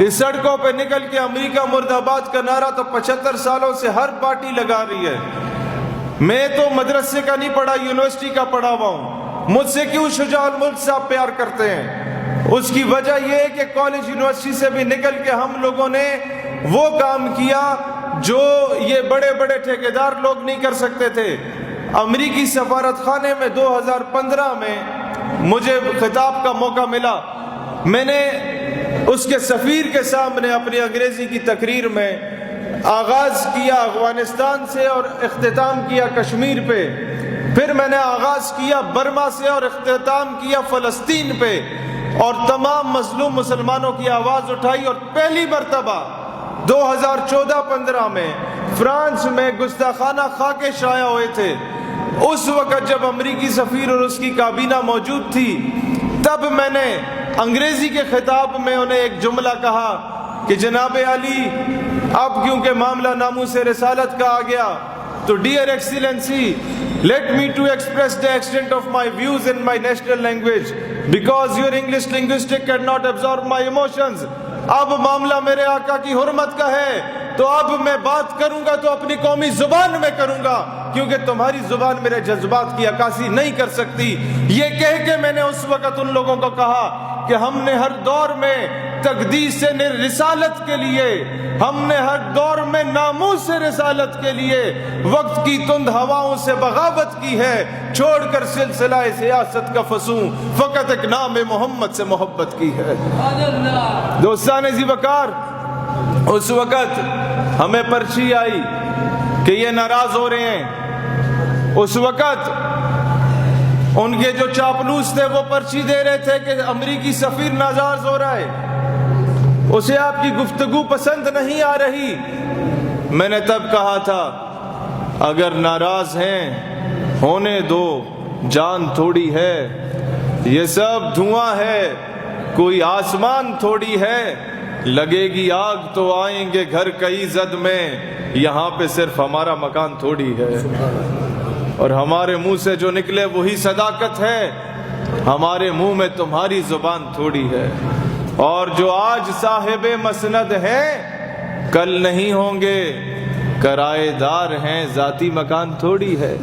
اس سڑکوں پہ نکل کے امریکہ مرد آباد کا نعرہ تو 75 سالوں سے ہر پارٹی لگا رہی ہے۔ میں تو مدرسے کا نہیں پڑھا، یونیورسٹی کا پڑھا ہوا ہوں، مجھ سے کیوں شجاع الملک صاحب پیار کرتے ہیں؟ اس کی وجہ یہ ہے کہ کالج یونیورسٹی سے بھی نکل کے ہم لوگوں نے وہ کام کیا جو یہ بڑے بڑے ٹھیکیدار لوگ نہیں کر سکتے تھے۔ امریکی سفارت خانے میں 2015 میں مجھے خطاب کا موقع ملا، میں نے اس کے سفیر کے سامنے اپنی انگریزی کی تقریر میں آغاز کیا افغانستان سے اور اختتام کیا کشمیر پہ، پھر میں نے آغاز کیا برما سے اور اختتام کیا فلسطین پہ، اور تمام مظلوم مسلمانوں کی آواز اٹھائی۔ اور پہلی مرتبہ 2014-15 میں فرانس میں گستاخانہ خاکے شائع ہوئے تھے۔ اس وقت جب امریکی سفیر اور اس کی کابینہ موجود تھی، تب میں نے انگریزی کے خطاب میں انہیں ایک جملہ کہا کہ جناب علی، اب کیونکہ معاملہ ناموس رسالت کا آ گیا تو dear Excellency, let me to express the extent of my views in my national language because your English linguistic cannot absorb my emotions۔ اب معاملہ میرے آقا کی حرمت کا ہے تو اب میں بات کروں گا تو اپنی قومی زبان میں کروں گا، کیونکہ تمہاری زبان میرے جذبات کی عکاسی نہیں کر سکتی۔ یہ کہہ کے میں نے اس وقت ان لوگوں کو کہا کہ ہم نے ہر دور میں تقدیس رسالت کے لیے، ہم نے ہر دور میں ناموس رسالت کے لیے وقت کی تند ہواؤں سے بغاوت کی ہے، چھوڑ کر سلسلہ سیاست کا فسوں فقط ایک نام محمد سے محبت کی ہے۔ دوستان ذی وقار، اس وقت ہمیں پرچی آئی کہ یہ ناراض ہو رہے ہیں۔ اس وقت ان کے جو چاپلوس تھے وہ پرچی دے رہے تھے کہ امریکی سفیر ناراض ہو رہا ہے، اسے آپ کی گفتگو پسند نہیں آ رہی۔ میں نے تب کہا تھا اگر ناراض ہیں ہونے دو، جان تھوڑی ہے، یہ سب دھواں ہے، کوئی آسمان تھوڑی ہے، لگے گی آگ تو آئیں گے گھر کئی زد میں، یہاں پہ صرف ہمارا مکان تھوڑی ہے، اور ہمارے منہ سے جو نکلے وہی صداقت ہے، ہمارے منہ میں تمہاری زبان تھوڑی ہے، اور جو آج صاحب مسند ہیں کل نہیں ہوں گے، کرائے دار ہیں ذاتی مکان تھوڑی ہے۔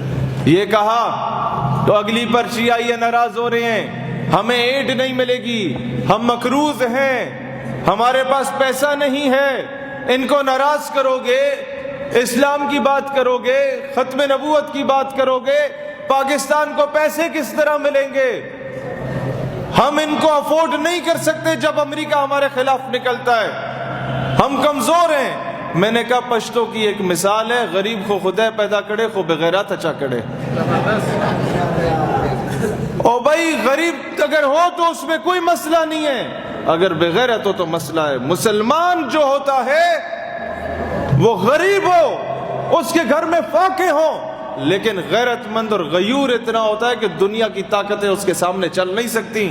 یہ کہا تو اگلی پرچی آئی ہے، ناراض ہو رہے ہیں، ہمیں ایڈ نہیں ملے گی، ہم مقروض ہیں، ہمارے پاس پیسہ نہیں ہے، ان کو ناراض کرو گے، اسلام کی بات کرو گے، ختم نبوت کی بات کرو گے، پاکستان کو پیسے کس طرح ملیں گے؟ ہم ان کو افورڈ نہیں کر سکتے جب امریکہ ہمارے خلاف نکلتا ہے، ہم کمزور ہیں۔ میں نے کہا پشتو کی ایک مثال ہے، غریب کو خدا پیدا کرے خو بغیرات اچھا کرے۔ او بھائی غریب اگر ہو تو اس میں کوئی مسئلہ نہیں ہے، اگر بغیرت ہو تو مسئلہ ہے۔ مسلمان جو ہوتا ہے وہ غریب ہو، اس کے گھر میں فاقے ہوں، لیکن غیرت مند اور غیور اتنا ہوتا ہے کہ دنیا کی طاقتیں اس کے سامنے چل نہیں سکتی۔